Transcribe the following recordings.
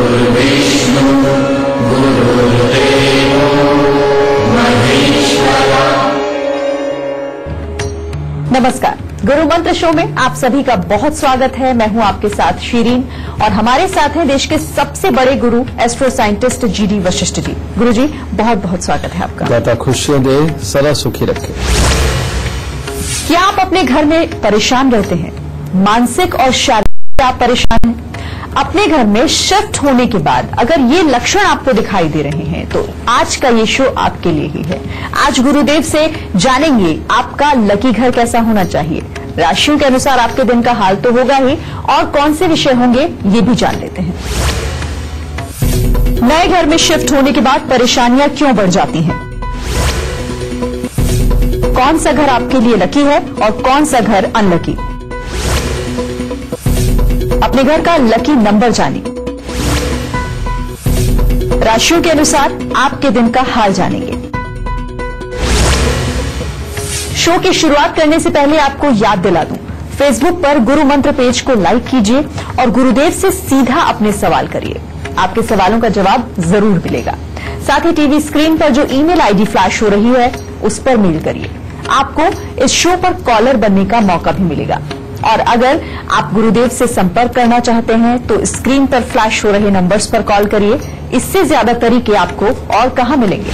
गुरुर्विष्णु गुरुर्देवो महेश्वरा। नमस्कार, गुरु मंत्र शो में आप सभी का बहुत स्वागत है। मैं हूं आपके साथ शीरीन और हमारे साथ हैं देश के सबसे बड़े गुरु astro scientist GD Vashishtha ji. गुरु जी, बहुत बहुत स्वागत है आपका। दाता खुशियां दे, सदा सुखी रखे। क्या आप अपने घर में परेशान रहते हैं? मानसिक और शारीरिक आप परेशान हैं? अपने घर में शिफ्ट होने के बाद अगर ये लक्षण आपको दिखाई दे रहे हैं तो आज का ये शो आपके लिए ही है। आज गुरुदेव से जानेंगे आपका लकी घर कैसा होना चाहिए, राशियों के अनुसार आपके दिन का हाल तो होगा ही, और कौन से विषय होंगे ये भी जान लेते हैं। नए घर में शिफ्ट होने के बाद परेशानियां क्यों बढ़ जाती हैं? कौन सा घर आपके लिए लकी है और कौन सा घर अनलकी? अपने घर का लकी नंबर जानिए। राशियों के अनुसार आपके दिन का हाल जानेंगे। शो की शुरुआत करने से पहले आपको याद दिला दूं, फेसबुक पर गुरु मंत्र पेज को लाइक कीजिए और गुरुदेव से सीधा अपने सवाल करिए। आपके सवालों का जवाब जरूर मिलेगा। साथ ही टीवी स्क्रीन पर जो ईमेल आईडी फ्लैश हो रही है उस पर मेल करिए। आपको इस शो पर कॉलर बनने का मौका भी मिलेगा। और अगर आप गुरुदेव से संपर्क करना चाहते हैं तो स्क्रीन पर फ्लैश हो रहे नंबर्स पर कॉल करिए। इससे ज्यादा तरीके आपको और कहां मिलेंगे।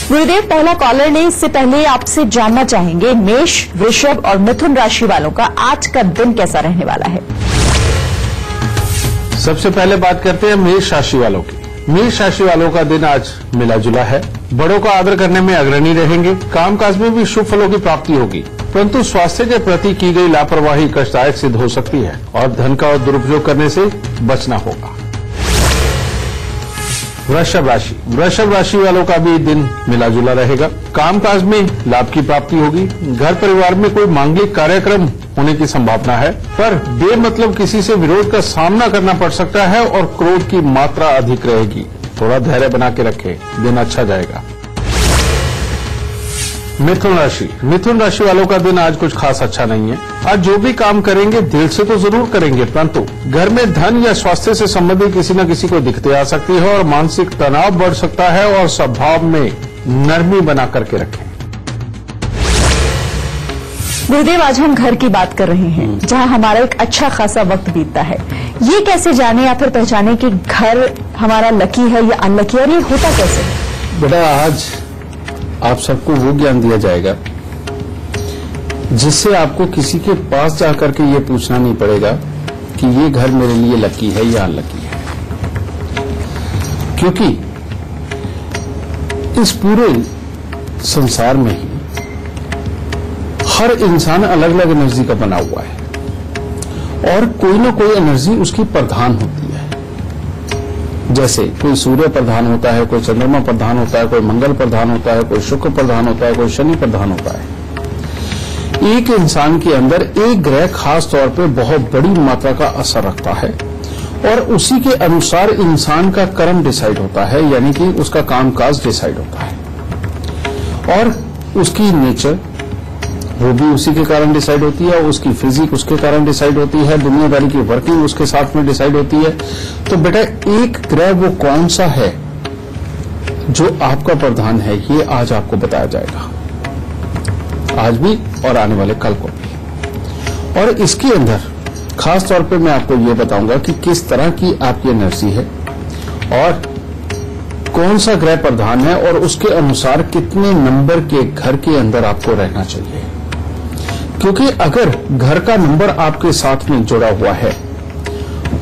गुरुदेव, पहला कॉलर ने इससे पहले आपसे जानना चाहेंगे मेष, वृषभ और मिथुन राशि वालों का आज का दिन कैसा रहने वाला है। सबसे पहले बात करते हैं मेष राशि वालों की। मेष राशि वालों का दिन आज मिला जुला है। बड़ों का आदर करने में अग्रणी रहेंगे। कामकाज में भी शुभ फलों की प्राप्ति होगी, परंतु स्वास्थ्य के प्रति की गई लापरवाही कष्टदायक सिद्ध हो सकती है और धन का दुरुपयोग करने से बचना होगा। वृषभ राशि वालों का भी दिन मिला जुला रहेगा। कामकाज में लाभ की प्राप्ति होगी। घर परिवार में कोई मांगलिक कार्यक्रम होने की संभावना है, पर बेमतलब किसी से विरोध का सामना करना पड़ सकता है और क्रोध की मात्रा अधिक रहेगी। थोड़ा धैर्य बना के रखें, दिन अच्छा जाएगा। मिथुन राशि वालों का दिन आज कुछ खास अच्छा नहीं है। आज जो भी काम करेंगे दिल से तो जरूर करेंगे, परंतु घर में धन या स्वास्थ्य से संबंधित किसी न किसी को दिक्कतें आ सकती है और मानसिक तनाव बढ़ सकता है, और स्वभाव में नरमी बना करके रखें। गुरुदेव, आज हम घर की बात कर रहे हैं जहां हमारा एक अच्छा खासा वक्त बीतता है। ये कैसे जाने या फिर पहचाने कि घर हमारा लकी है या अनलकी, और ये होता कैसे? बेटा, आज आप सबको वो ज्ञान दिया जाएगा जिससे आपको किसी के पास जाकर के ये पूछना नहीं पड़ेगा कि ये घर मेरे लिए लकी है या अनलकी है, क्योंकि इस पूरे संसार में ही हर इंसान अलग अलग एनर्जी का बना हुआ है और कोई ना कोई एनर्जी उसकी प्रधान होती है। जैसे कोई सूर्य प्रधान होता है, कोई चंद्रमा प्रधान होता है, कोई मंगल प्रधान होता है, कोई शुक्र प्रधान होता है, कोई शनि प्रधान होता है। एक इंसान के अंदर एक ग्रह खास तौर पे बहुत बड़ी मात्रा का असर रखता है और उसी के अनुसार इंसान का कर्म डिसाइड होता है, यानी कि उसका कामकाज डिसाइड होता है और उसकी नेचर वो भी उसी के कारण डिसाइड होती है, उसकी फिजिक उसके कारण डिसाइड होती है, दुनियादारी की वर्किंग उसके साथ में डिसाइड होती है। तो बेटा, एक ग्रह वो कौन सा है जो आपका प्रधान है, ये आज आपको बताया जाएगा, आज भी और आने वाले कल को भी। और इसके अंदर खास तौर पे मैं आपको ये बताऊंगा कि किस तरह की आपकी एनर्जी है और कौन सा ग्रह प्रधान है और उसके अनुसार कितने नंबर के घर के अंदर आपको रहना चाहिए। क्योंकि अगर घर का नंबर आपके साथ में जुड़ा हुआ है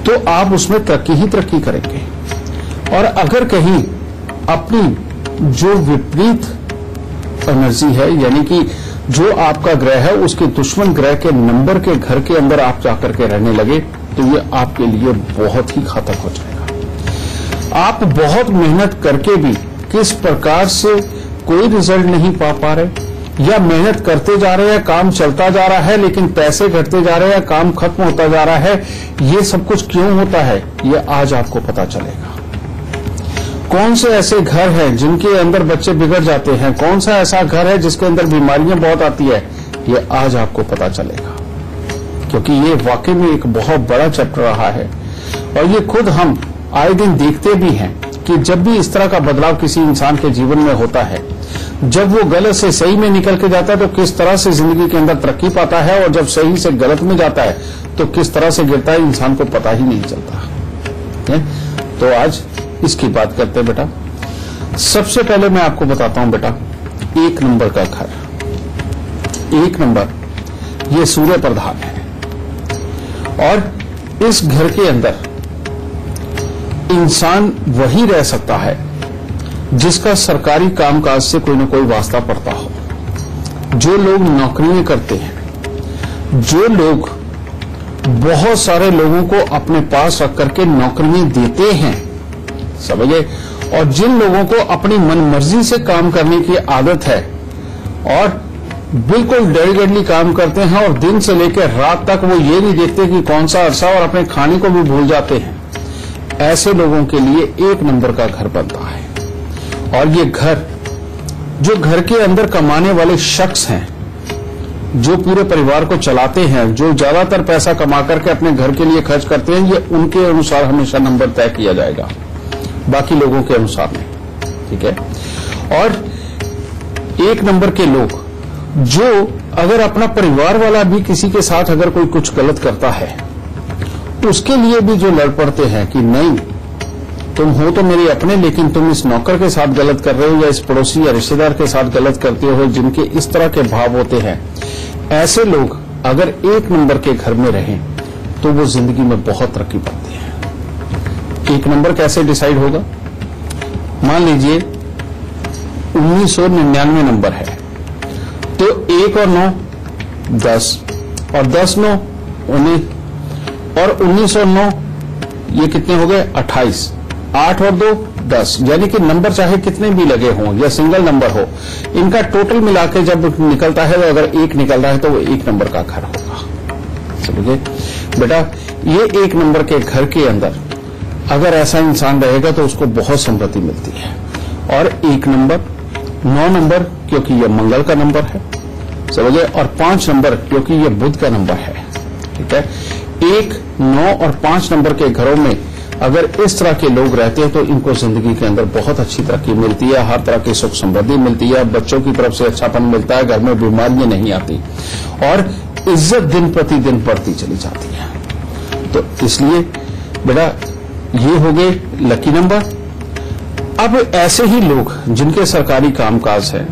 तो आप उसमें तरक्की ही तरक्की करेंगे, और अगर कहीं अपनी जो विपरीत एनर्जी है, यानी कि जो आपका ग्रह है उसके दुश्मन ग्रह के नंबर के घर के अंदर आप जाकर के रहने लगे तो ये आपके लिए बहुत ही घातक हो जाएगा। आप बहुत मेहनत करके भी किस प्रकार से कोई रिजल्ट नहीं पा रहे, या मेहनत करते जा रहे हैं, काम चलता जा रहा है लेकिन पैसे घटते जा रहे हैं, काम खत्म होता जा रहा है, ये सब कुछ क्यों होता है ये आज आपको पता चलेगा। कौन से ऐसे घर हैं जिनके अंदर बच्चे बिगड़ जाते हैं, कौन सा ऐसा घर है जिसके अंदर बीमारियां बहुत आती है, ये आज आपको पता चलेगा, क्योंकि ये वाकई में एक बहुत बड़ा चैप्टर रहा है और ये खुद हम आए दिन देखते भी हैं कि जब भी इस तरह का बदलाव किसी इंसान के जीवन में होता है, जब वो गलत से सही में निकल के जाता है तो किस तरह से जिंदगी के अंदर तरक्की पाता है, और जब सही से गलत में जाता है तो किस तरह से गिरता है, इंसान को पता ही नहीं चलता है। तो आज इसकी बात करते हैं बेटा। सबसे पहले मैं आपको बताता हूं बेटा, 1 नंबर का घर, 1 नंबर ये सूर्य प्रधान है, और इस घर के अंदर इंसान वही रह सकता है जिसका सरकारी कामकाज से कोई न कोई वास्ता पड़ता हो। जो लोग नौकरियां करते हैं, जो लोग बहुत सारे लोगों को अपने पास रख करके नौकरियां देते हैं, समझे, और जिन लोगों को अपनी मनमर्जी से काम करने की आदत है और बिल्कुल डेडिकेटली काम करते हैं और दिन से लेकर रात तक वो ये नहीं देखते कि कौन सा अरसा, और अपने खाने को भी भूल जाते हैं, ऐसे लोगों के लिए 1 नंबर का घर बनता है। और ये घर, जो घर के अंदर कमाने वाले शख्स हैं, जो पूरे परिवार को चलाते हैं, जो ज्यादातर पैसा कमा करके अपने घर के लिए खर्च करते हैं, ये उनके अनुसार हमेशा नंबर तय किया जाएगा, बाकी लोगों के अनुसार नहीं, ठीक है। और 1 नंबर के लोग जो अगर अपना परिवार वाला भी किसी के साथ अगर कोई कुछ गलत करता है, उसके लिए भी जो लड़ पड़ते हैं कि नहीं, तुम हो तो मेरे अपने, लेकिन तुम इस नौकर के साथ गलत कर रहे हो या इस पड़ोसी या रिश्तेदार के साथ गलत करते हो, जिनके इस तरह के भाव होते हैं, ऐसे लोग अगर 1 नंबर के घर में रहें तो वो जिंदगी में बहुत तरक्की पाते हैं। 1 नंबर कैसे डिसाइड होगा? मान लीजिए 1999 नंबर है, तो 1 और 9 10, और 10 9 19, और 19 और 9 ये कितने हो गए? 28, 8 और 2 10, यानी कि नंबर चाहे कितने भी लगे हों या सिंगल नंबर हो, इनका टोटल मिला के जब निकलता है, तो अगर 1 निकल रहा है तो वो 1 नंबर का घर होगा। समझे बेटा, ये 1 नंबर के घर के अंदर अगर ऐसा इंसान रहेगा तो उसको बहुत समृद्धि मिलती है। और 1 नंबर, 9 नंबर क्योंकि ये मंगल का नंबर है, समझे, और 5 नंबर क्योंकि ये बुध का नंबर है, ठीक है। 1, 9 और 5 नंबर के घरों में अगर इस तरह के लोग रहते हैं तो इनको जिंदगी के अंदर बहुत अच्छी तरक्की मिलती है, हर तरह की सुख समृद्धि मिलती है, बच्चों की तरफ से अच्छापन मिलता है, घर में बीमारियां नहीं आती, और इज्जत दिन प्रतिदिन बढ़ती चली जाती है। तो इसलिए बेटा ये हो गए लकी नंबर। अब ऐसे ही लोग जिनके सरकारी कामकाज है,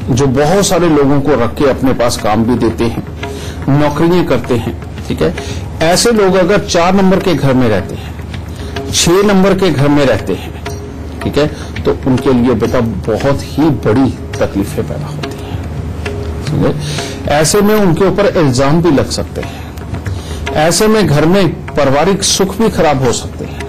जो बहुत सारे लोगों को रख के अपने पास काम भी देते हैं, नौकरियां करते हैं, ठीक है, ऐसे लोग अगर 4 नंबर के घर में रहते हैं, 6 नंबर के घर में रहते हैं, ठीक है, तो उनके लिए बेटा बहुत ही बड़ी तकलीफें पैदा होती हैं, समझे। ऐसे में उनके ऊपर इल्जाम भी लग सकते हैं, ऐसे में घर में पारिवारिक सुख भी खराब हो सकते हैं,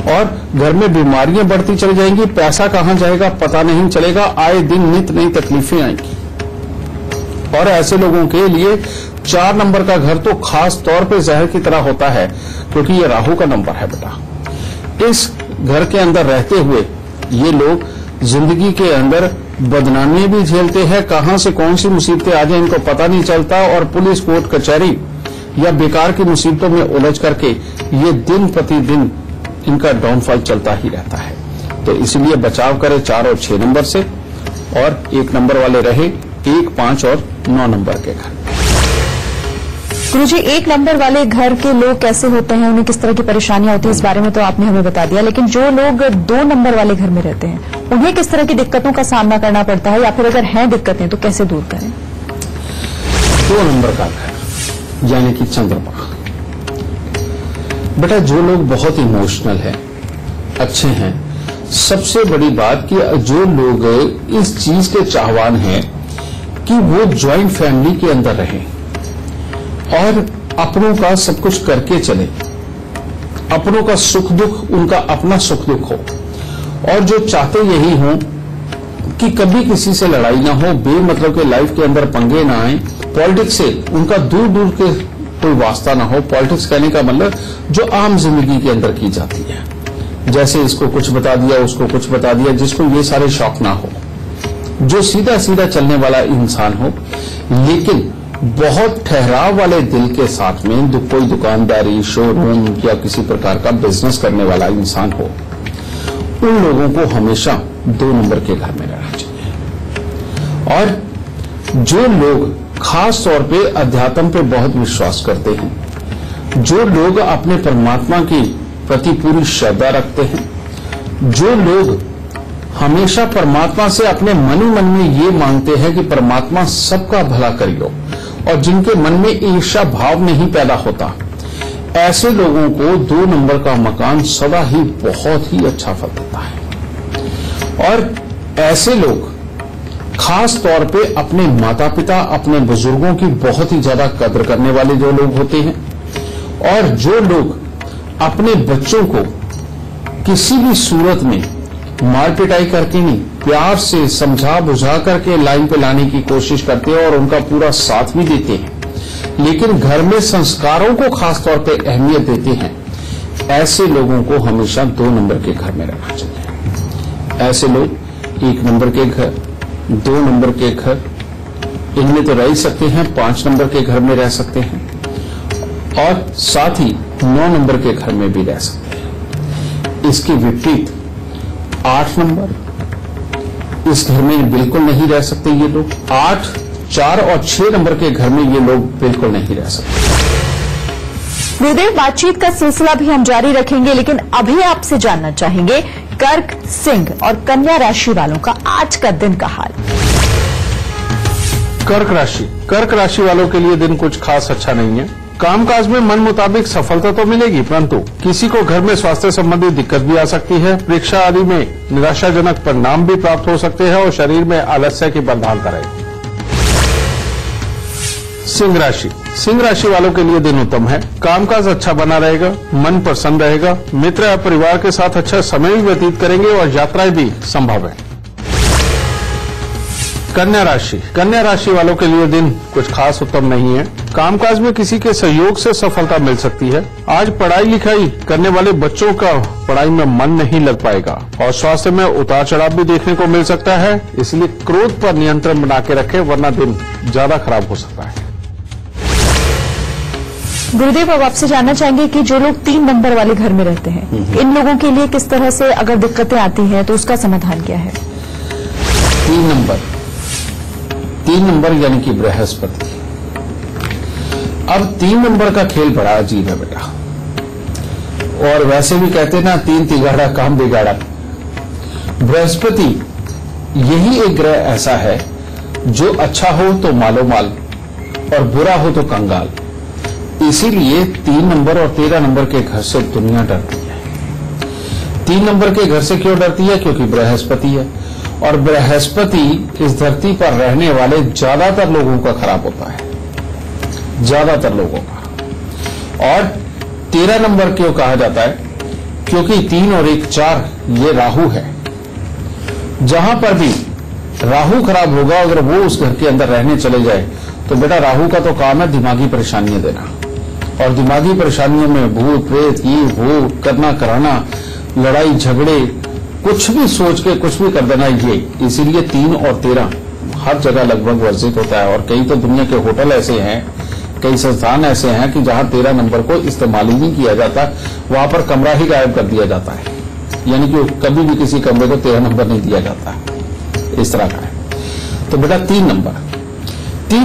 और घर में बीमारियां बढ़ती चली जाएंगी, पैसा कहां जाएगा पता नहीं चलेगा, आए दिन नित नई तकलीफें आएंगी। और ऐसे लोगों के लिए 4 नंबर का घर तो खास तौर पे जहर की तरह होता है, क्योंकि ये राहु का नंबर है बेटा। इस घर के अंदर रहते हुए ये लोग जिंदगी के अंदर बदनामी भी झेलते हैं, कहां से कौन सी मुसीबतें आ जाए इनको पता नहीं चलता, और पुलिस, कोर्ट, कचहरी या बेकार की मुसीबतों में उलझ करके ये दिन प्रतिदिन इनका डाउनफॉल चलता ही रहता है। तो इसलिए बचाव करें 4 और 6 नंबर से, और 1 नंबर वाले रहे 1, 5 और 9 नंबर के घर। गुरुजी, 1 नंबर वाले घर के लोग कैसे होते हैं, उन्हें किस तरह की परेशानियां होती है, इस बारे में तो आपने हमें बता दिया, लेकिन जो लोग 2 नंबर वाले घर में रहते हैं उन्हें किस तरह की दिक्कतों का सामना करना पड़ता है, या फिर अगर हैं दिक्कतें तो कैसे दूर करें? 2 नंबर का घर यानी कि चंद्रमा। बेटा जो लोग बहुत इमोशनल हैं, अच्छे हैं, सबसे बड़ी बात कि जो लोग इस चीज के चाहवान हैं कि वो ज्वाइंट फैमिली के अंदर रहें और अपनों का सब कुछ करके चले, अपनों का सुख दुख उनका अपना सुख दुख हो, और जो चाहते यही हो कि कभी किसी से लड़ाई ना हो, बेमतलब के लाइफ के अंदर पंगे ना आए, पॉलिटिक्स से उनका दूर दूर के कोई वास्ता ना हो। पॉलिटिक्स कहने का मतलब जो आम जिंदगी के अंदर की जाती है, जैसे इसको कुछ बता दिया, उसको कुछ बता दिया, जिसको ये सारे शौक ना हो, जो सीधा सीधा चलने वाला इंसान हो, लेकिन बहुत ठहराव वाले दिल के साथ में कोई दुकानदारी, शोरूम या किसी प्रकार का बिजनेस करने वाला इंसान हो, उन लोगों को हमेशा 2 नंबर के घर में रहना चाहिए। और जो लोग खास तौर पे अध्यात्म पे बहुत विश्वास करते हैं, जो लोग अपने परमात्मा की प्रति पूरी श्रद्धा रखते हैं, जो लोग हमेशा परमात्मा से अपने मन ही मन में ये मांगते हैं कि परमात्मा सबका भला करियो, और जिनके मन में ईर्ष्या भाव नहीं पैदा होता, ऐसे लोगों को 2 नंबर का मकान सदा ही बहुत ही अच्छा फल देता है। और ऐसे लोग खास तौर पे अपने माता पिता, अपने बुजुर्गों की बहुत ही ज्यादा कदर करने वाले जो लोग होते हैं, और जो लोग अपने बच्चों को किसी भी सूरत में मार पिटाई करके नहीं, प्यार से समझा बुझा करके लाइन पे लाने की कोशिश करते हैं और उनका पूरा साथ भी देते हैं, लेकिन घर में संस्कारों को खास तौर पे अहमियत देते हैं, ऐसे लोगों को हमेशा 2 नंबर के घर में रहना चाहिए। ऐसे लोग 1 नंबर के घर, 2 नंबर के घर, इनमें तो रह ही सकते हैं, 5 नंबर के घर में रह सकते हैं, और साथ ही 9 नंबर के घर में भी रह सकते हैं। इसके विपरीत 8 नंबर, इस घर में बिल्कुल नहीं रह सकते ये लोग। 8, 4 और 6 नंबर के घर में ये लोग बिल्कुल नहीं रह सकते। गुरुदेव, बातचीत का सिलसिला भी हम जारी रखेंगे, लेकिन अभी आपसे जानना चाहेंगे कर्क, सिंह और कन्या राशि वालों का आज का दिन का हाल। कर्क राशि वालों के लिए दिन कुछ खास अच्छा नहीं है। कामकाज में मन मुताबिक सफलता तो मिलेगी, परंतु किसी को घर में स्वास्थ्य संबंधी दिक्कत भी आ सकती है। परीक्षा आदि में निराशाजनक परिणाम भी प्राप्त हो सकते हैं और शरीर में आलस्य की प्रधानता रहेगी। सिंह राशि वालों के लिए दिन उत्तम है। कामकाज अच्छा बना रहेगा, मन प्रसन्न रहेगा, मित्र या परिवार के साथ अच्छा समय भी व्यतीत करेंगे और यात्राएं भी संभव है। कन्या राशि वालों के लिए दिन कुछ खास उत्तम नहीं है। कामकाज में किसी के सहयोग से सफलता मिल सकती है। आज पढ़ाई लिखाई करने वाले बच्चों का पढ़ाई में मन नहीं लग पाएगा और स्वास्थ्य में उतार चढ़ाव भी देखने को मिल सकता है, इसलिए क्रोध पर नियंत्रण बना के रखें, वरना दिन ज्यादा खराब हो सकता है। गुरुदेव, अब आपसे जानना चाहेंगे कि जो लोग 3 नंबर वाले घर में रहते हैं, इन लोगों के लिए किस तरह से अगर दिक्कतें आती हैं तो उसका समाधान क्या है? 3 नंबर यानी कि बृहस्पति। अब 3 नंबर का खेल बड़ा अजीब है बेटा, और वैसे भी कहते ना 3 तिगाड़ा काम बिगाड़ा। बृहस्पति यही एक ग्रह ऐसा है जो अच्छा हो तो मालो माल और बुरा हो तो कंगाल। इसीलिए 3 नंबर और 13 नंबर के घर से दुनिया डरती है। 3 नंबर के घर से क्यों डरती है? क्योंकि बृहस्पति है, और बृहस्पति इस धरती पर रहने वाले ज्यादातर लोगों का खराब होता है, ज्यादातर लोगों का। और 13 नंबर क्यों कहा जाता है? क्योंकि 3 और 1 4 ये राहु है। जहां पर भी राहु खराब होगा, अगर वो उस घर के अंदर रहने चले जाए तो बेटा राहु का तो काम है दिमागी परेशानियां देना, और दिमागी परेशानियों में भूत प्रेत ये वो करना कराना, लड़ाई झगड़े, कुछ भी सोच के कुछ भी कर देना ये। इसीलिए 3 और 13 हर जगह लगभग वर्जित होता है, और कई तो दुनिया के होटल ऐसे हैं, कई संस्थान ऐसे हैं कि जहां 13 नंबर को इस्तेमाल ही नहीं किया जाता, वहां पर कमरा ही गायब कर दिया जाता है, यानी कि कभी भी किसी कमरे को 13 नंबर नहीं दिया जाता, इस तरह का है। तो बेटा 3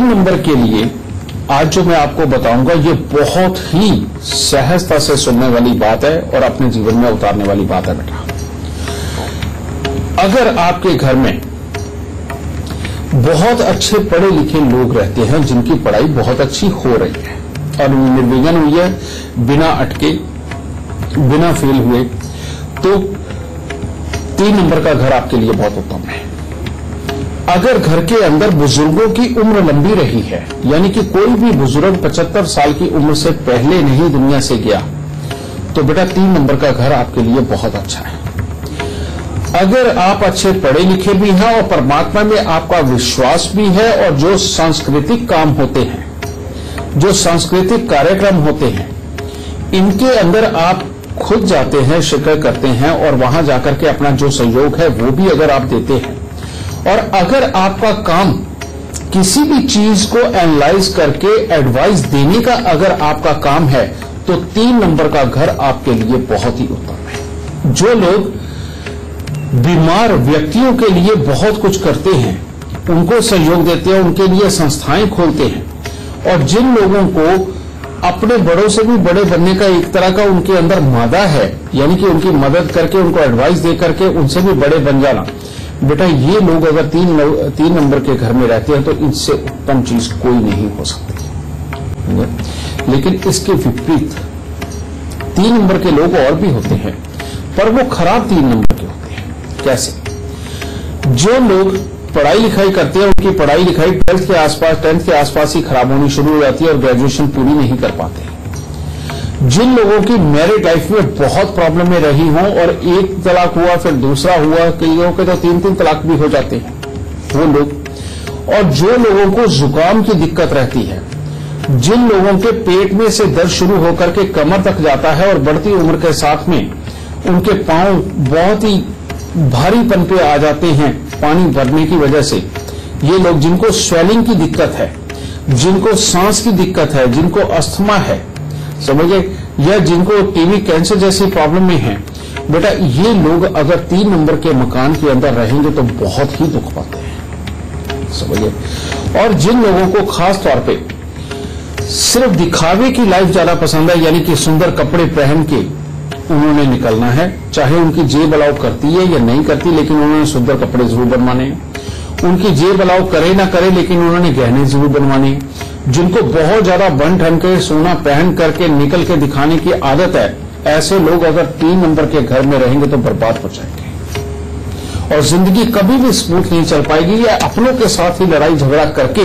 नंबर के लिए आज जो मैं आपको बताऊंगा ये बहुत ही सहजता से सुनने वाली बात है और अपने जीवन में उतारने वाली बात है बेटा। अगर आपके घर में बहुत अच्छे पढ़े लिखे लोग रहते हैं जिनकी पढ़ाई बहुत अच्छी हो रही है और निर्विघ्न हुई है, बिना अटके, बिना फेल हुए, तो 3 नंबर का घर आपके लिए बहुत उत्तम है। अगर घर के अंदर बुजुर्गों की उम्र लंबी रही है, यानी कि कोई भी बुजुर्ग 75 साल की उम्र से पहले नहीं दुनिया से गया, तो बेटा 3 नंबर का घर आपके लिए बहुत अच्छा है। अगर आप अच्छे पढ़े लिखे भी हैं और परमात्मा में आपका विश्वास भी है, और जो सांस्कृतिक काम होते हैं, जो सांस्कृतिक कार्यक्रम होते हैं, इनके अंदर आप खुद जाते हैं, शिरकत करते हैं, और वहां जाकर के अपना जो सहयोग है वो भी अगर आप देते हैं, और अगर आपका काम किसी भी चीज को एनालाइज करके एडवाइस देने का अगर आपका काम है तो 3 नंबर का घर आपके लिए बहुत ही उत्तम है। जो लोग बीमार व्यक्तियों के लिए बहुत कुछ करते हैं, उनको सहयोग देते हैं, उनके लिए संस्थाएं खोलते हैं, और जिन लोगों को अपने बड़ों से भी बड़े बनने का एक तरह का उनके अंदर मादा है, यानी कि उनकी मदद करके, उनको एडवाइस दे करके उनसे भी बड़े बन जाना, बेटा ये लोग अगर 3 नंबर के घर में रहते हैं तो इनसे उत्तम चीज कोई नहीं हो सकती। लेकिन इसके विपरीत 3 नंबर के लोग और भी होते हैं, पर वो खराब 3 नंबर के होते हैं। कैसे? जो लोग पढ़ाई लिखाई करते हैं, उनकी पढ़ाई लिखाई 12th के आसपास, 10th के आसपास ही खराब होनी शुरू हो जाती है और ग्रेजुएशन पूरी नहीं कर पाते। जिन लोगों की मैरिड लाइफ में बहुत प्रॉब्लम में रही हों और एक तलाक हुआ, फिर दूसरा हुआ, कई लोगों के तो 3-3 तलाक भी हो जाते हैं, वो लोग, और जो लोगों को जुकाम की दिक्कत रहती है, जिन लोगों के पेट में से दर्द शुरू होकर के कमर तक जाता है और बढ़ती उम्र के साथ में उनके पांव बहुत ही भारीपन पे आ जाते हैं पानी भरने की वजह से, ये लोग जिनको स्वेलिंग की दिक्कत है, जिनको सांस की दिक्कत है, जिनको अस्थमा है, समझे, या जिनको टीबी कैंसर जैसी प्रॉब्लम में है, बेटा ये लोग अगर 3 नंबर के मकान के अंदर रहेंगे तो बहुत ही दुख पाते हैं, समझे। और जिन लोगों को खास तौर पे सिर्फ दिखावे की लाइफ ज्यादा पसंद है, यानी कि सुंदर कपड़े पहन के उन्होंने निकलना है, चाहे उनकी जेब अलाउ करती है या नहीं करती, लेकिन उन्होंने सुंदर कपड़े जरूर बनवाने हैं। उनकी जेब अलाउ करे ना करे, लेकिन उन्होंने गहने जरूर बनवाने हैं। जिनको बहुत ज्यादा बन ठन के सोना पहन करके निकल के दिखाने की आदत है, ऐसे लोग अगर 3 नंबर के घर में रहेंगे तो बर्बाद हो जाएंगे और जिंदगी कभी भी स्मूथ नहीं चल पाएगी, या अपनों के साथ ही लड़ाई झगड़ा करके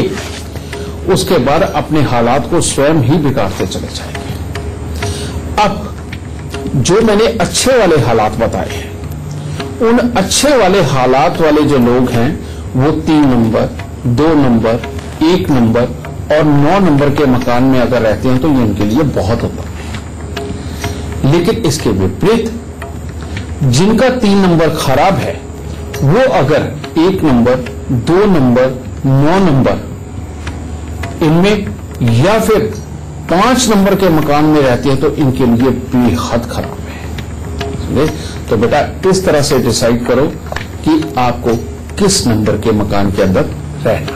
उसके बाद अपने हालात को स्वयं ही बिगाड़ते चले जाएंगे। अब जो मैंने अच्छे वाले हालात बताए हैं, उन अच्छे वाले हालात वाले जो लोग हैं वो 3 नंबर, 2 नंबर, 1 नंबर और 9 नंबर के मकान में अगर रहते हैं तो ये उनके लिए बहुत उत्तम है। लेकिन इसके विपरीत जिनका 3 नंबर खराब है, वो अगर 1 नंबर, 2 नंबर, 9 नंबर इनमें या फिर 5 नंबर के मकान में रहती है तो इनके लिए बेहद खराब है। तो बेटा इस तरह से डिसाइड करो कि आपको किस नंबर के मकान के अंदर रहना है।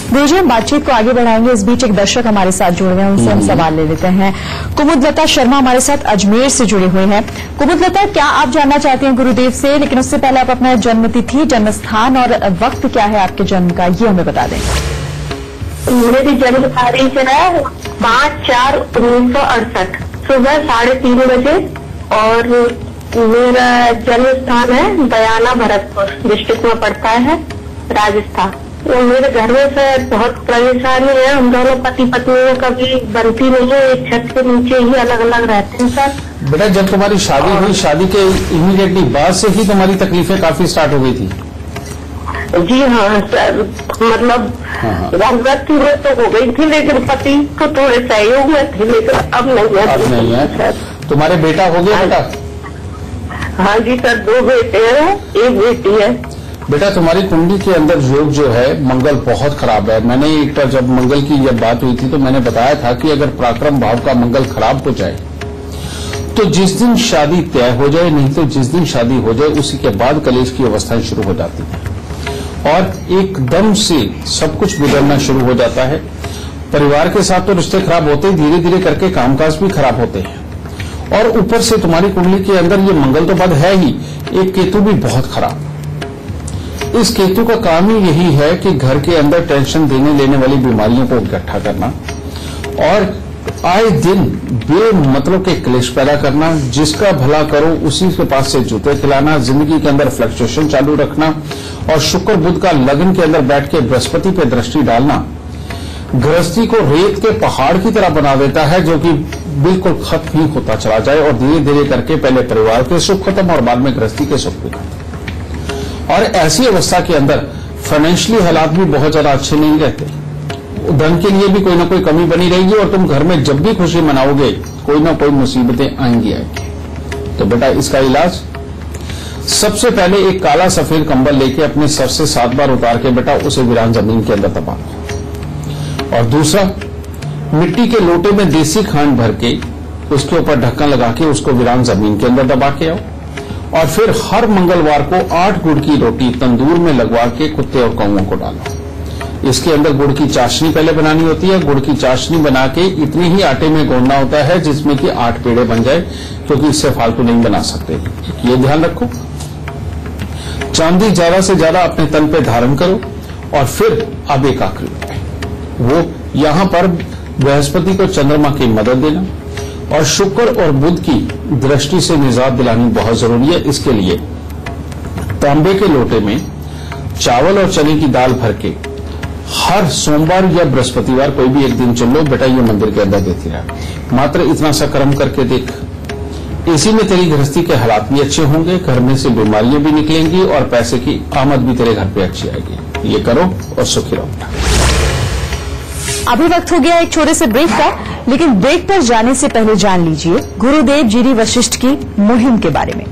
गुरुजी, हम बातचीत को आगे बढ़ाएंगे। इस बीच एक दर्शक हमारे साथ जुड़ गए हैं, उनसे हम सवाल ले लेते हैं। कुमुदलता शर्मा हमारे साथ अजमेर से जुड़े हुए हैं। कुमुदलता, क्या आप जानना चाहते हैं गुरुदेव से, लेकिन उससे पहले आप अपना जन्म तिथि, जन्म स्थान और वक्त क्या है आपके जन्म का, ये हमें बता दें। मेरी जन्म तारीख है 5/4/1968 सुबह 3:30 बजे, और मेरा जन्म स्थान है बयाना, भरतपुर डिस्ट्रिक्ट में पड़ता है, राजस्थान। तो मेरे घर में से बहुत परेशानी है, हम दोनों पति पत्नियों कभी बनती नहीं है, एक छत के नीचे ही अलग अलग रहते हैं सर। बेटा जब तुम्हारी शादी हुई, शादी के इमीडिएटली बाद से ही तुम्हारी तकलीफें काफी स्टार्ट हो गई थी? जी हाँ सर, मतलब गृहस्थी में तो हो गई थी, लेकिन पति को थोड़े सहयोग में थे, लेकिन अब नहीं है। तुम्हारे बेटा हो गया बेटा? हाँ जी सर, 2 बेटे हैं, 1 बेटी है। बेटा तुम्हारी कुंडली के अंदर योग जो है मंगल बहुत खराब है। मैंने एक बार जब मंगल की जब बात हुई थी तो मैंने बताया था कि अगर पराक्रम भाव का मंगल खराब हो जाए तो जिस दिन शादी तय हो जाए, नहीं तो जिस दिन शादी हो जाए उसी के बाद कलेश की अवस्थाएं शुरू हो जाती हैं और एकदम से सब कुछ बिगड़ना शुरू हो जाता है। परिवार के साथ तो रिश्ते खराब होते ही, धीरे धीरे करके कामकाज भी खराब होते हैं। और ऊपर से तुम्हारी कुंडली के अंदर ये मंगल तो बाद है ही, एक केतु भी बहुत खराब। इस केतु का काम ही यही है कि घर के अंदर टेंशन देने लेने वाली बीमारियों को इकट्ठा करना और आए दिन बेमतलब के क्लेश पैदा करना, जिसका भला करो उसी के पास से जूते खिलाना, जिंदगी के अंदर फ्लक्चुएशन चालू रखना और शुक्र बुध का लगन के अंदर बैठ के बृहस्पति पे दृष्टि डालना गृहस्थी को रेत के पहाड़ की तरह बना देता है, जो कि बिल्कुल खत्म ही होता चला जाए और धीरे धीरे करके पहले परिवार के सुख खत्म और बाद में गृहस्थी के सुख भी खत्म। और ऐसी अवस्था के अंदर फाइनेंशियली हालात भी बहुत ज्यादा अच्छे नहीं रहते, धन के लिए भी कोई ना कोई कमी बनी रहेगी और तुम घर में जब भी खुशी मनाओगे कोई ना कोई मुसीबतें आएंगी। तो बेटा इसका इलाज सबसे पहले एक काला सफेद कंबल लेके अपने सर से 7 बार उतार के बेटा उसे वीरान जमीन के अंदर दबा लो। और दूसरा, मिट्टी के लोटे में देसी खांड भर के उसके ऊपर ढक्कन लगा के उसको वीरान जमीन के अंदर दबा के आओ। और फिर हर मंगलवार को 8 गुड़ की रोटी तंदूर में लगवा के कुत्ते और कौओं को डालो। इसके अंदर गुड़ की चाशनी पहले बनानी होती है। गुड़ की चाशनी बना के इतनी ही आटे में घोलना होता है जिसमें कि 8 पेड़े बन जाए, क्योंकि इससे फालतू नहीं बना सकते, ये ध्यान रखो। चांदी ज्यादा से ज्यादा अपने तन पे धारण करो और फिर अब एक आखिरी उपाय, वो यहां पर बृहस्पति को चंद्रमा की मदद देना और शुक्र और बुध की दृष्टि से निजात दिलानी बहुत जरूरी है। इसके लिए तांबे के लोटे में चावल और चने की दाल भर के हर सोमवार या बृहस्पतिवार कोई भी एक दिन चल लो बेटा, ये मंदिर के अंदर देती रहा। मात्र इतना सा कर्म करके देख, इसी में तेरी गृहस्थी के हालात भी अच्छे होंगे, घर में से बीमारियां भी निकलेंगी और पैसे की आमद भी तेरे घर पे अच्छी आएगी। ये करो और सुखी रहो। अभी वक्त हो गया एक छोटे से ब्रेक का, लेकिन ब्रेक पर जाने से पहले जान लीजिए गुरुदेव जीरी वशिष्ठ की मुहिम के बारे में।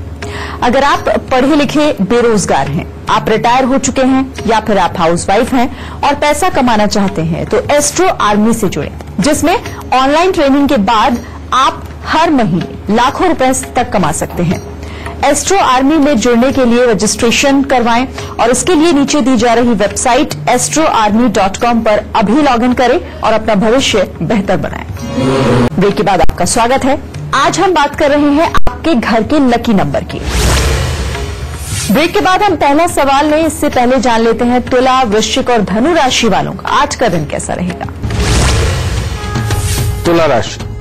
अगर आप पढ़े लिखे बेरोजगार हैं, आप रिटायर हो चुके हैं या फिर आप हाउसवाइफ हैं और पैसा कमाना चाहते हैं, तो एस्ट्रो आर्मी से जुड़े, जिसमें ऑनलाइन ट्रेनिंग के बाद आप हर महीने लाखों रुपए तक कमा सकते हैं। एस्ट्रो आर्मी में जुड़ने के लिए रजिस्ट्रेशन करवाएं और इसके लिए नीचे दी जा रही वेबसाइट astroarmy.com पर अभी लॉगिन करें और अपना भविष्य बेहतर बनाएं। ब्रेक के बाद आपका स्वागत है। आज हम बात कर रहे हैं आपके घर के लकी नंबर की। ब्रेक के बाद हम पहला सवाल लें, इससे पहले जान लेते हैं तुला, वृश्चिक और धनु राशि वालों का आज का दिन कैसा रहेगा।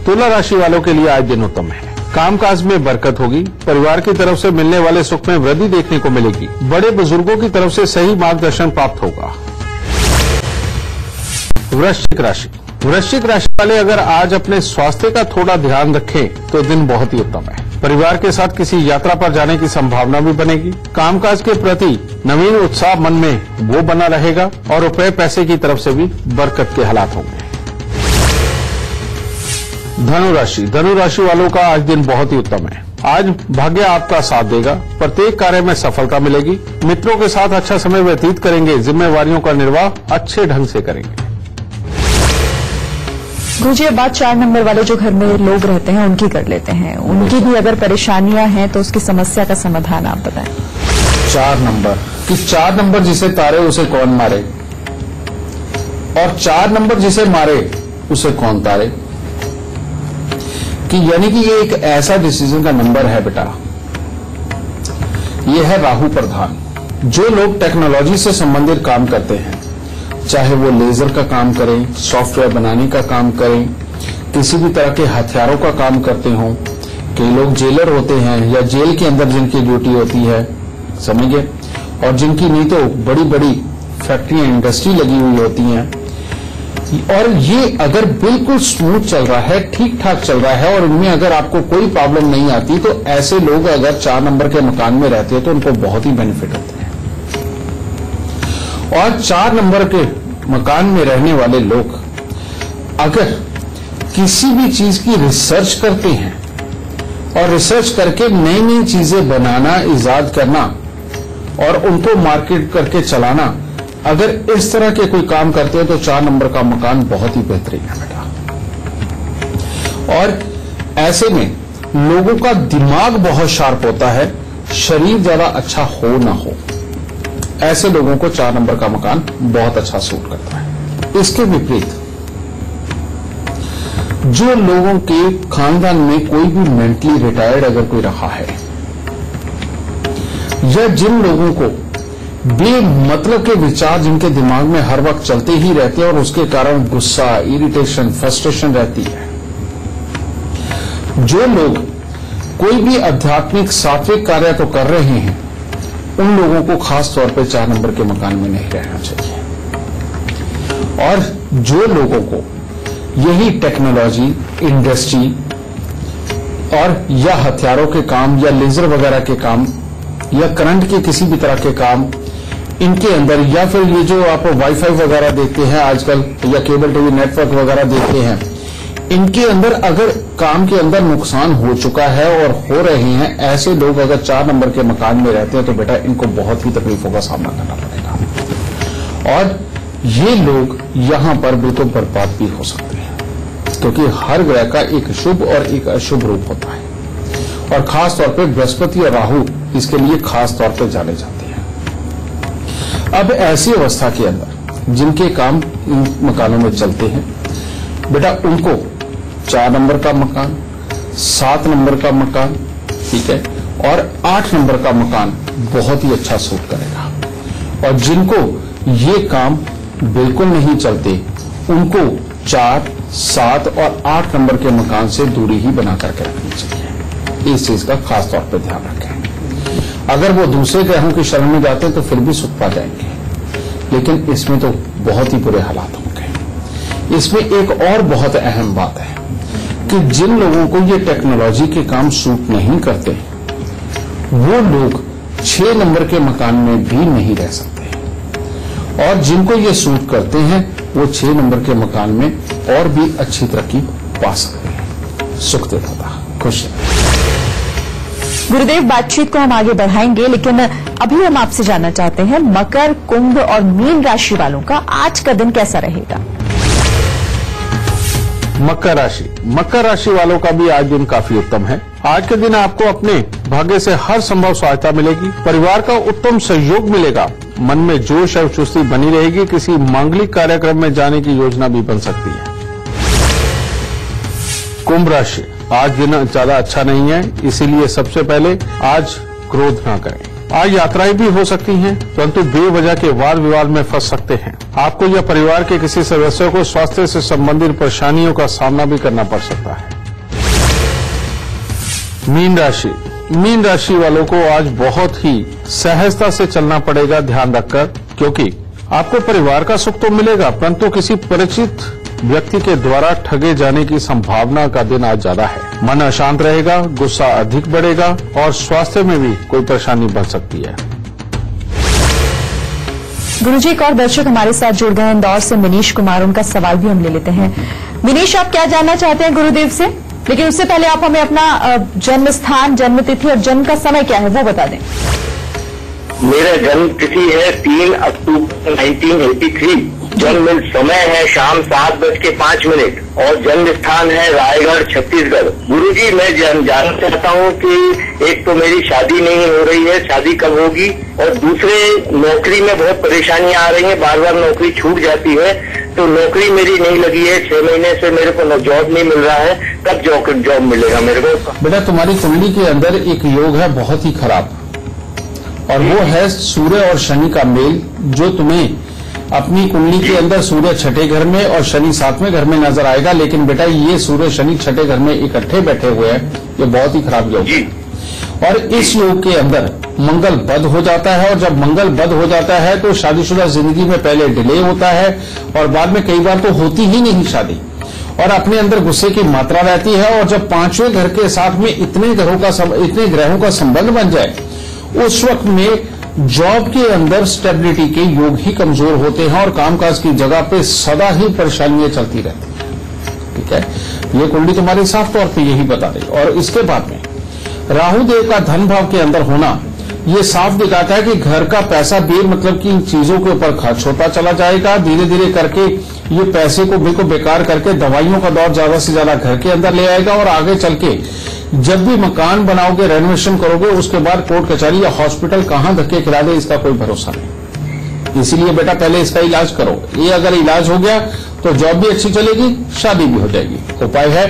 तुला राशि वालों के लिए आज दिन उत्तम है। कामकाज में बरकत होगी, परिवार की तरफ से मिलने वाले सुख में वृद्धि देखने को मिलेगी, बड़े बुजुर्गों की तरफ से सही मार्गदर्शन प्राप्त होगा। वृश्चिक राशि वाले अगर आज अपने स्वास्थ्य का थोड़ा ध्यान रखें तो दिन बहुत ही उत्तम है। परिवार के साथ किसी यात्रा पर जाने की संभावना भी बनेगी। कामकाज के प्रति नवीन उत्साह मन में वो बना रहेगा और रुपए पैसे की तरफ से भी बरकत के हालात होंगे। धनु राशि वालों का आज दिन बहुत ही उत्तम है। आज भाग्य आपका साथ देगा, प्रत्येक कार्य में सफलता मिलेगी, मित्रों के साथ अच्छा समय व्यतीत करेंगे, जिम्मेवारियों का निर्वाह अच्छे ढंग से करेंगे। गुरुजी, बात 4 नंबर वाले जो घर में लोग रहते हैं उनकी कर लेते हैं। उनकी भी अगर परेशानियां हैं तो उसकी समस्या का समाधान आप बताएं। 4 नंबर जिसे तारे उसे कौन मारे, और 4 नंबर जिसे मारे उसे कौन तारे, कि यानी कि ये एक ऐसा डिसीजन का नंबर है बेटा। ये है राहु प्रधान। जो लोग टेक्नोलॉजी से संबंधित काम करते हैं, चाहे वो लेजर का काम करें, सॉफ्टवेयर बनाने का काम करें, किसी भी तरह के हथियारों का काम करते हों, कई लोग जेलर होते हैं या जेल के अंदर जिनकी ड्यूटी होती है, समझ गए, और जिनकी नहीं तो बड़ी बड़ी फैक्ट्रियां, इंडस्ट्री लगी हुई होती हैं, और ये अगर बिल्कुल स्मूथ चल रहा है, ठीक ठाक चल रहा है और इनमें अगर आपको कोई प्रॉब्लम नहीं आती, तो ऐसे लोग अगर 4 नंबर के मकान में रहते हैं तो उनको बहुत ही बेनिफिट होते हैं। और 4 नंबर के मकान में रहने वाले लोग अगर किसी भी चीज की रिसर्च करते हैं और रिसर्च करके नई नई चीजें बनाना, इजाद करना और उनको मार्केट करके चलाना, अगर इस तरह के कोई काम करते हो तो 4 नंबर का मकान बहुत ही बेहतरीन है बेटा। और ऐसे में लोगों का दिमाग बहुत शार्प होता है, शरीर ज्यादा अच्छा हो ना हो, ऐसे लोगों को 4 नंबर का मकान बहुत अच्छा सूट करता है। इसके विपरीत जो लोगों के खानदान में कोई भी मेंटली रिटायर्ड अगर कोई रहा है, या जिन लोगों को बेमतलब के विचार जिनके दिमाग में हर वक्त चलते ही रहते हैं और उसके कारण गुस्सा, इरिटेशन, फ्रस्ट्रेशन रहती है, जो लोग कोई भी आध्यात्मिक सात्विक कार्य तो कर रहे हैं, उन लोगों को खास तौर पे 4 नंबर के मकान में नहीं रहना चाहिए। और जो लोगों को यही टेक्नोलॉजी, इंडस्ट्री और या हथियारों के काम या लेजर वगैरह के काम या करंट के किसी भी तरह के काम इनके अंदर, या फिर ये जो आप वाईफाई वगैरह देखते हैं आजकल या केबल टीवी नेटवर्क वगैरह देखते हैं, इनके अंदर अगर काम के अंदर नुकसान हो चुका है और हो रहे हैं, ऐसे लोग अगर 4 नंबर के मकान में रहते हैं तो बेटा इनको बहुत ही तकलीफों का सामना करना पड़ेगा और ये लोग यहां पर बिल्कुल बर्बाद भी हो सकते हैं, क्योंकि हर ग्रह का एक शुभ और एक अशुभ रूप होता है और खास तौर पे बृहस्पति और राहु इसके लिए खास तौर पे जाने जाते हैं। अब ऐसी अवस्था के अंदर जिनके काम इन मकानों में चलते हैं, बेटा उनको 4 नंबर का मकान, 7 नंबर का मकान, ठीक है, और 8 नंबर का मकान बहुत ही अच्छा सूट करेगा। और जिनको ये काम बिल्कुल नहीं चलते, उनको 4, 7 और 8 नंबर के मकान से दूरी ही बना करके रखनी चाहिए। इस चीज का खास तौर पर ध्यान रखें। अगर वो दूसरे ग्रहों की शरण में जाते हैं तो फिर भी सुख पा जाएंगे, लेकिन इसमें तो बहुत ही बुरे हालात होंगे। इसमें एक और बहुत अहम बात है कि जिन लोगों को ये टेक्नोलॉजी के काम सूट नहीं करते, वो लोग 6 नंबर के मकान में भी नहीं रह सकते, और जिनको ये सूट करते हैं वो 6 नंबर के मकान में और भी अच्छी तरक्की पा सकते हैं। सुख देता था, खुश है। गुरुदेव, बातचीत को हम आगे बढ़ाएंगे, लेकिन अभी हम आपसे जानना चाहते हैं मकर, कुंभ और मीन राशि वालों का आज का दिन कैसा रहेगा। मकर राशि वालों का भी आज दिन काफी उत्तम है। आज के दिन आपको अपने भाग्य से हर संभव सहायता मिलेगी, परिवार का उत्तम सहयोग मिलेगा, मन में जोश और चुस्ती बनी रहेगी, किसी मांगलिक कार्यक्रम में जाने की योजना भी बन सकती है। कुंभ राशि, आज दिन ज्यादा अच्छा नहीं है, इसीलिए सबसे पहले आज क्रोध न करें। आज यात्राएं भी हो सकती हैं, परंतु बेवजह के वाद विवाद में फंस सकते हैं। आपको या परिवार के किसी सदस्य को स्वास्थ्य से संबंधित परेशानियों का सामना भी करना पड़ सकता है। मीन राशि वालों को आज बहुत ही सहजता से चलना पड़ेगा, ध्यान रखकर, क्योंकि आपको परिवार का सुख तो मिलेगा, परंतु किसी परिचित व्यक्ति के द्वारा ठगे जाने की संभावना का दिन आज ज्यादा है। मन अशांत रहेगा, गुस्सा अधिक बढ़ेगा और स्वास्थ्य में भी कोई परेशानी बन सकती है। गुरुजी, एक और दर्शक हमारे साथ जुड़ गए हैं इंदौर से, मनीष कुमार, उनका सवाल भी हम ले लेते हैं। मनीष, आप क्या जानना चाहते हैं गुरुदेव से? लेकिन उससे पहले आप हमें अपना जन्म स्थान, जन्म तिथि और जन्म का समय क्या है वो बता दें। मेरा जन्म तिथि है 3 अक्टूबर 1983। जन्म समय है शाम 7:05 और जन्म स्थान है रायगढ़, छत्तीसगढ़। गुरुजी, मैं जानना चाहता हूँ कि एक तो मेरी शादी नहीं हो रही है, शादी कब होगी, और दूसरे नौकरी में बहुत परेशानियां आ रही हैं, बार बार नौकरी छूट जाती है, तो नौकरी मेरी नहीं लगी है, 6 महीने से मेरे को जॉब नहीं मिल रहा है, कब जॉब मिलेगा मेरे को? बेटा, तुम्हारी कुंडली के अंदर एक योग है बहुत ही खराब, और वो है सूर्य और शनि का मेल, जो तुम्हें अपनी कुंडली के अंदर सूर्य 6ठे घर में और शनि 7वें घर में नजर आएगा। लेकिन बेटा, ये सूर्य शनि 6ठे घर में इकट्ठे बैठे हुए हैं, ये बहुत ही खराब योग है। और इस योग के अंदर मंगल बद हो जाता है, और जब मंगल बद हो जाता है तो शादीशुदा जिंदगी में पहले डिले होता है और बाद में कई बार तो होती ही नहीं शादी, और अपने अंदर गुस्से की मात्रा रहती है। और जब 5वें घर के साथ में इतने ग्रहों का संबंध बन जाए, उस वक्त में जॉब के अंदर स्टेबिलिटी के योग ही कमजोर होते हैं और कामकाज की जगह पे सदा ही परेशानियां चलती रहती हैं। ठीक है, ये कुंडली तुम्हारी साफ तौर पे यही बता रही। और इसके बाद में राहु देव का धन भाव के अंदर होना ये साफ दिखाता है कि घर का पैसा मतलब की इन चीजों के ऊपर खर्च होता चला जाएगा। धीरे धीरे करके ये पैसे को बिल्कुल बेकार करके दवाइयों का दौर ज्यादा से ज्यादा घर के अंदर ले आएगा, और आगे चल के जब भी मकान बनाओगे, रेनोवेशन करोगे, उसके बाद कोर्ट कचहरी या हॉस्पिटल कहां धक्के खिला दे, इसका कोई भरोसा नहीं। इसीलिए बेटा, पहले इसका इलाज करो। ये अगर इलाज हो गया तो जॉब भी अच्छी चलेगी, शादी भी हो जाएगी। उपाय है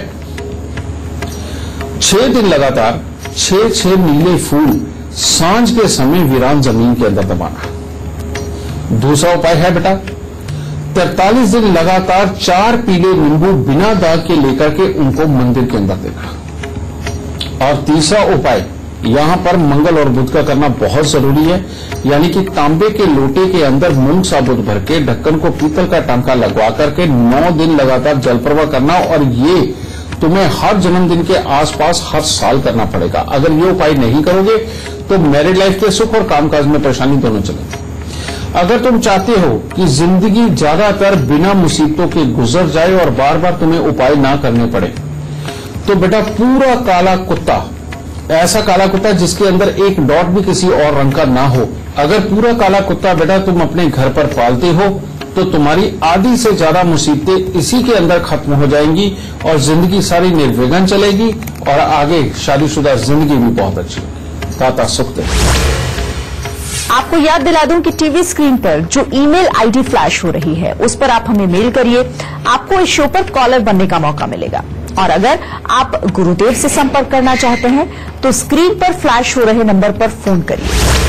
6 दिन लगातार 6 नीले फूल सांझ के समय वीरान जमीन के अंदर दबाना। दूसरा उपाय है बेटा 43 दिन लगातार 4 पीले नींबू बिना दाग के लेकर के उनको मंदिर के अंदर देना। और तीसरा उपाय यहां पर मंगल और बुध का करना बहुत जरूरी है, यानी कि तांबे के लोटे के अंदर मूंग साबुत भर के ढक्कन को पीतल का टांका लगवा करके 9 दिन लगातार जल प्रवाह करना। और ये तुम्हें हर जन्मदिन के आसपास हर साल करना पड़ेगा। अगर ये उपाय नहीं करोगे तो मैरिड लाइफ के सुख और कामकाज में परेशानी दोनों चलेगी। अगर तुम चाहते हो कि जिंदगी ज्यादातर बिना मुसीबतों के गुजर जाए और बार बार तुम्हें उपाय ना करने पड़े, तो बेटा पूरा काला कुत्ता, ऐसा काला कुत्ता जिसके अंदर एक डॉट भी किसी और रंग का ना हो, अगर पूरा काला कुत्ता बेटा तुम अपने घर पर पालते हो तो तुम्हारी आधी से ज्यादा मुसीबतें इसी के अंदर खत्म हो जाएंगी और जिंदगी सारी निर्विघ्न चलेगी और आगे शादीशुदा जिंदगी भी बहुत अच्छी होगी। दाता सुख दे। आपको याद दिला दूं कि टीवी स्क्रीन पर जो ईमेल आईडी फ्लैश हो रही है उस पर आप हमें मेल करिए, आपको इस शो पर कॉलर बनने का मौका मिलेगा। और अगर आप गुरुदेव से संपर्क करना चाहते हैं तो स्क्रीन पर फ्लैश हो रहे नंबर पर फोन करिए।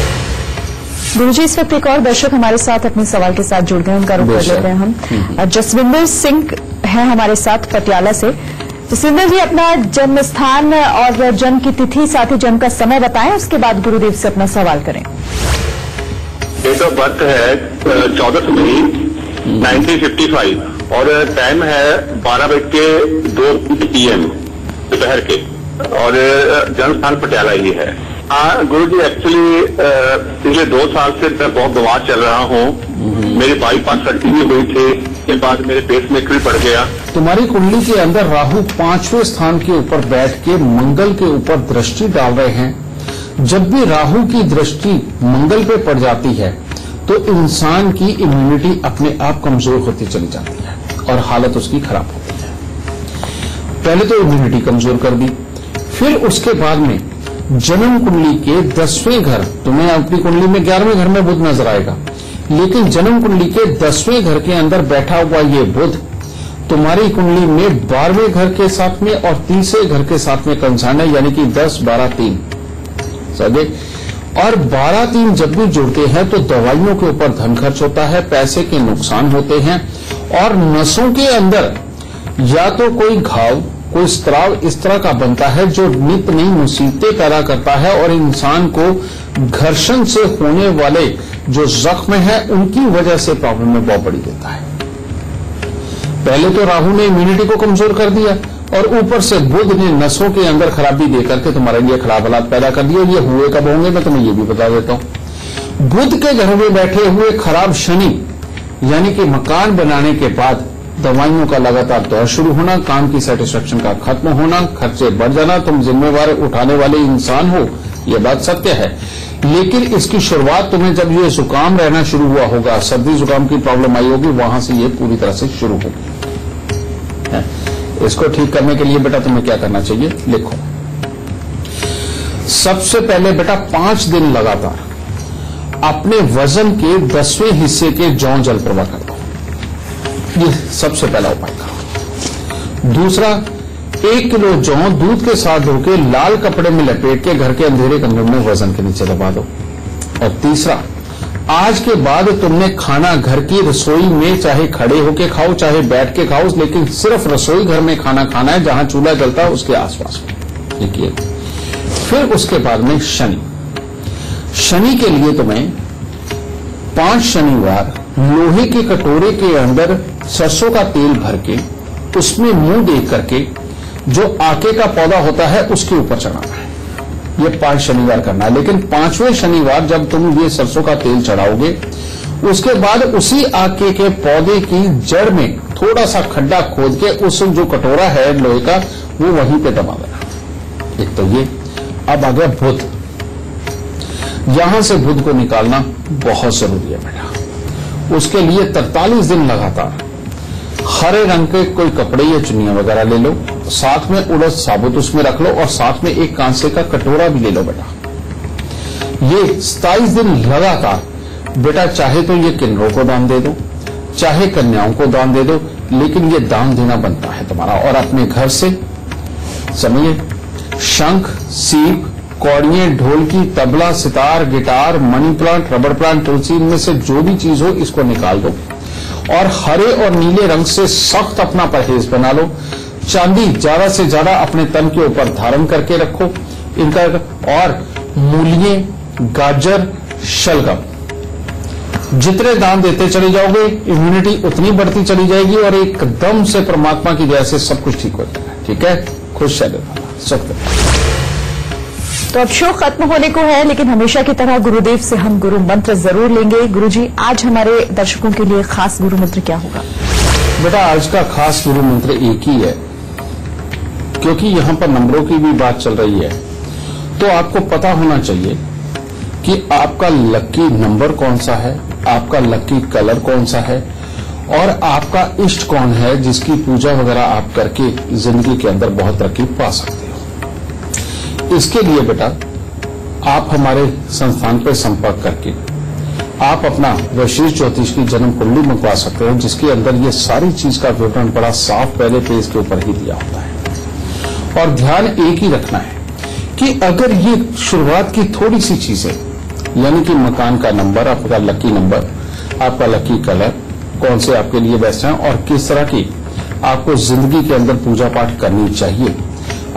गुरुजी, इस वक्त एक और दर्शक हमारे साथ अपने सवाल के साथ जुड़ गए, उनका रुख कर लेते हैं हम। जसविंदर सिंह हैं हमारे साथ पटियाला से। जसविंदर जी, अपना जन्म स्थान और जन्म की तिथि साथ ही जन्म का समय बताएं, उसके बाद गुरुदेव से अपना सवाल करें। डेट ऑफ बर्थ है 14 मई 1955 और टाइम है 12:02 PM दोपहर के, और जन्म स्थान पटियाला ही है। हाँ गुरु जी, एक्चुअली पिछले 2 साल से मैं बहुत बीमार चल रहा हूँ। मेरी बाईपास सर्जरी हुई थी, के बाद मेरे पेट में कील पड़ गया। तुम्हारी कुंडली के अंदर राहु 5वें स्थान के ऊपर बैठ के मंगल के ऊपर दृष्टि डाल रहे हैं। जब भी राहु की दृष्टि मंगल पे पड़ जाती है तो इंसान की इम्यूनिटी अपने आप कमजोर होती चली जाती है और हालत उसकी खराब होती है। पहले तो इम्यूनिटी कमजोर कर दी, फिर उसके बाद में जन्म कुंडली के 10वें घर, तुम्हें अपनी कुंडली में 11वें घर में बुध नजर आएगा, लेकिन जन्म कुंडली के 10वें घर के अंदर बैठा हुआ ये बुध तुम्हारी कुंडली में 12वें घर के साथ में और 30वें घर के साथ में कंसर्न है, यानी कि 10, 12, 3 सगे। और 12, 3 जब भी जुड़ते हैं तो दवाइयों के ऊपर धन खर्च होता है, पैसे के नुकसान होते हैं और नसों के अंदर या तो कोई घाव, कोई स्त्राव इस तरह का बनता है जो नित नई मुसीबतें पैदा करता है और इंसान को घर्षण से होने वाले जो जख्म है उनकी वजह से प्रॉब्लम में बहुत बड़ी देता है। पहले तो राहु ने इम्यूनिटी को कमजोर कर दिया और ऊपर से बुध ने नसों के अंदर खराबी देकर के तुम्हारे लिए खराब हालात पैदा कर दिए। ये हुए कब होंगे मैं तुम्हें ये भी बता देता हूं। बुध के घर में बैठे हुए खराब शनि, यानी कि मकान बनाने के बाद दवाइयों का लगातार दौर शुरू होना, काम की सेटिस्फेक्शन का खत्म होना, खर्चे बढ़ जाना, तुम जिम्मेवार उठाने वाले इंसान हो, यह बात सत्य है। लेकिन इसकी शुरुआत तुम्हें जब ये जुकाम रहना शुरू हुआ होगा, सर्दी जुकाम की प्रॉब्लम आई होगी, वहां से ये पूरी तरह से शुरू होगी। इसको ठीक करने के लिए बेटा तुम्हें क्या करना चाहिए, लिखो। सबसे पहले बेटा 5 दिन लगातार अपने वजन के 10वें हिस्से के जौ जल प्रवाह कर दो। ये सबसे पहला उपाय करो। दूसरा, 1 किलो जौ दूध के साथ धोके लाल कपड़े में लपेट के घर के अंधेरे कमरे में वजन के नीचे दबा दो। और तीसरा, आज के बाद तुमने खाना घर की रसोई में चाहे खड़े होके खाओ चाहे बैठ के खाओ, लेकिन सिर्फ रसोई घर में खाना खाना है, जहां चूल्हा जलता है उसके आसपास में। देखिए, फिर उसके बाद में शनि के लिए तुम्हें 5 शनिवार लोहे के कटोरे के अंदर सरसों का तेल भर के उसमें मुंह देख करके जो आके का पौधा होता है उसके ऊपर चढ़ाना है। ये 5 शनिवार करना है। लेकिन 5वें शनिवार जब तुम ये सरसों का तेल चढ़ाओगे, उसके बाद उसी आके के पौधे की जड़ में थोड़ा सा खड्डा खोद के उस जो कटोरा है लोहे का वो वहीं पे दबा देना। एक तो ये। अब आ गया बुध। यहां से बुध को निकालना बहुत जरूरी है बेटा। उसके लिए 43 दिन लगातार हरे रंग के कोई कपड़े या चुन्नियां वगैरह ले लो, साथ में उड़द साबुत उसमें रख लो और साथ में एक कांसे का कटोरा भी ले लो बेटा। ये 27 दिन लगातार बेटा, चाहे तो ये किन्नरों को दान दे दो, चाहे कन्याओं को दान दे दो, लेकिन ये दान देना बनता है तुम्हारा। और अपने घर से समझिए शंख, सीप, कौड़ियां, ढोलकी, तबला, सितार, guitar, money plant, rubber plant, तुलसी, इनमें से जो भी चीज हो इसको निकाल दो और हरे और नीले रंग से सख्त अपना परहेज बना लो। चांदी ज्यादा से ज्यादा अपने तन के ऊपर धारण करके रखो इनका। और मूलिये, गाजर, शलगम जितने दान देते चले जाओगे इम्यूनिटी उतनी बढ़ती चली जाएगी और एकदम से परमात्मा की दया से सब कुछ ठीक हो जाएगा। ठीक है, खुश चले सुख। तो अब शो खत्म होने को है, लेकिन हमेशा की तरह गुरुदेव से हम गुरु मंत्र जरूर लेंगे। गुरुजी, आज हमारे दर्शकों के लिए खास गुरु मंत्र क्या होगा? बेटा, आज का खास गुरु मंत्र एक ही है, क्योंकि यहां पर नंबरों की भी बात चल रही है, तो आपको पता होना चाहिए कि आपका लकी नंबर कौन सा है, आपका लकी कलर कौन सा है और आपका इष्ट कौन है जिसकी पूजा वगैरह आप करके जिंदगी के अंदर बहुत तरक्की पा सकते हो। इसके लिए बेटा आप हमारे संस्थान पर संपर्क करके आप अपना वशिष्ठ ज्योतिष की जन्म कुंडली मंगवा सकते हो, जिसके अंदर ये सारी चीज का विवरण बड़ा साफ पहले पेज के ऊपर ही दिया होता है। और ध्यान एक ही रखना है कि अगर ये शुरुआत की थोड़ी सी चीजें, यानी कि मकान का नंबर, आपका लकी नंबर, आपका लकी कलर, कौन से आपके लिए बेस्ट हैं और किस तरह की आपको जिंदगी के अंदर पूजा पाठ करनी चाहिए,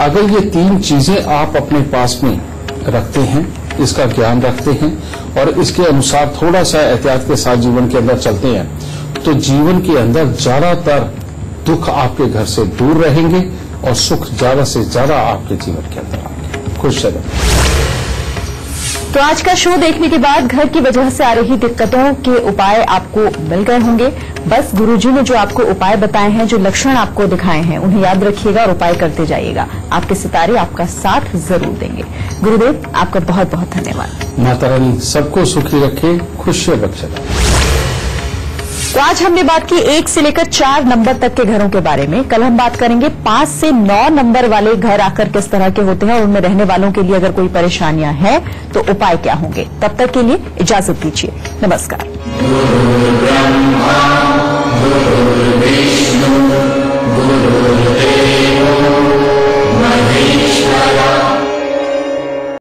अगर ये 3 चीजें आप अपने पास में रखते हैं, इसका ज्ञान रखते हैं और इसके अनुसार थोड़ा सा एहतियात के साथ जीवन के अंदर चलते हैं, तो जीवन के अंदर ज्यादातर दुख आपके घर से दूर रहेंगे और सुख ज्यादा से ज्यादा आपके जीवन के अंदर आएंगे। खुश रहिए। तो आज का शो देखने के बाद घर की वजह से आ रही दिक्कतों के उपाय आपको मिल गए होंगे। बस गुरुजी ने जो आपको उपाय बताए हैं, जो लक्षण आपको दिखाए हैं, उन्हें याद रखिएगा और उपाय करते जाइएगा। आपके सितारे आपका साथ जरूर देंगे। गुरुदेव, आपका बहुत बहुत धन्यवाद। माता रानी सबको सुखी रखे, खुशियां बख्शे। तो आज हमने बात की 1 से लेकर 4 नंबर तक के घरों के बारे में। कल हम बात करेंगे 5 से 9 नंबर वाले घर आकर किस तरह के होते हैं और उनमें रहने वालों के लिए अगर कोई परेशानियां हैं तो उपाय क्या होंगे। तब तक के लिए इजाजत दीजिए। नमस्कार।